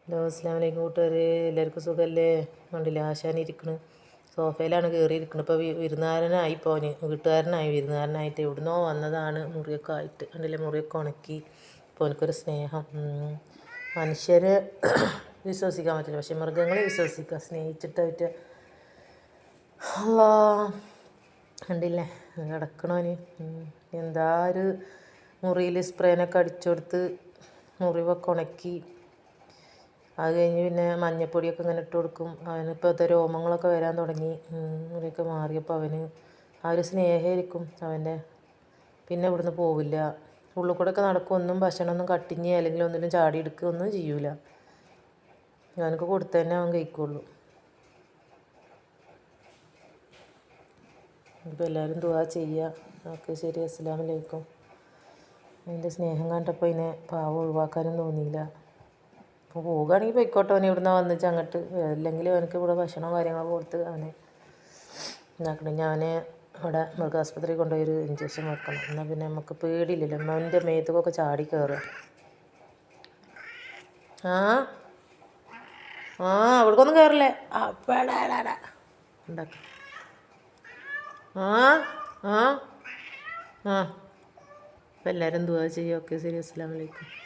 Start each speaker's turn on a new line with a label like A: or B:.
A: Hello അസ്സലാമു അലൈക്കും കൂട്ടുകാർ, എല്ലാവർക്കും സുഖമല്ലേ? കണ്ടില്ല ആശാനിരിക്കണ് സോഫയിലാണ് കയറിയിരിക്കുന്നത്. ഇപ്പോൾ വിരുന്നുകാരനായി പോന് വീട്ടുകാരനായിട്ട് എവിടുന്നോ വന്നതാണ്. മുറിയൊക്കെ ആയിട്ട് കണ്ടില്ലേ, മുറിയൊക്കെ ഉണക്കി. ഇപ്പോൾ എനിക്കൊരു സ്നേഹം. മനുഷ്യരെ വിശ്വസിക്കാൻ പറ്റില്ല, പക്ഷെ മൃഗങ്ങളെ വിശ്വസിക്കുക, സ്നേഹിച്ചിട്ടായിട്ട്. അല്ലാ കണ്ടില്ലേ കിടക്കണോന്. എന്താ ഒരു മുറിയിൽ സ്പ്രേനൊക്കെ അടിച്ചു കൊടുത്ത് മുറിവൊക്കെ ഉണക്കി. അത് കഴിഞ്ഞ് പിന്നെ മഞ്ഞപ്പൊടിയൊക്കെ ഇങ്ങനെ ഇട്ട് കൊടുക്കും. അവനിപ്പോൾ രോമങ്ങളൊക്കെ വരാൻ തുടങ്ങി. മുറിയൊക്കെ മാറിയപ്പോൾ അവന് ആ ഒരു സ്നേഹമായിരിക്കും അവൻ്റെ. പിന്നെ ഇവിടുന്ന് പോവില്ല, ഉള്ളിൽ കൂടെ ഒക്കെ നടക്കും. ഒന്നും ഭക്ഷണമൊന്നും കട്ടിഞ്ഞ് അല്ലെങ്കിൽ ഒന്നിലും ചാടി എടുക്കുക ഒന്നും ചെയ്യൂല. അവനക്ക് കൊടുത്തു തന്നെ അവൻ കഴിക്കുള്ളൂ. ഇപ്പോൾ എല്ലാവരും ദുആ ചെയ്യുക. ഓക്കെ, ശരി. അസ്സലാമു അലൈക്കും. അതിൻ്റെ സ്നേഹം കണ്ടപ്പോൾ ഇതിനെ പാവം ഒഴിവാക്കാനും തോന്നിയില്ല. അപ്പോൾ പോവുകയാണെങ്കിൽ പോയിക്കോട്ടെ, അവനെ ഇവിടുന്ന് വന്നിച്ച് അങ്ങോട്ട്. അല്ലെങ്കിൽ അവനക്ക് ഇവിടെ ഭക്ഷണവും കാര്യങ്ങളൊക്കെ കൊടുത്ത് അവനെ ഉണ്ടാക്കണം. ഞാൻ അവിടെ മൃഗാസ്പത്രി കൊണ്ടുപോയി ഒരു ഇഞ്ചക്ഷൻ വെക്കണം. എന്നാൽ പിന്നെ നമുക്ക് പേടിയില്ലല്ലോ. അവൻ്റെ മേത്തുകൊക്കെ ചാടി കയറുക. അവിടേക്കൊന്നും കയറില്ലേ ഉണ്ടാക്കാം. അപ്പോൾ എല്ലാവരും ദുആ ചെയ്യുക. ഓക്കെ, ശരി. അസ്സലാമു അലൈക്കും.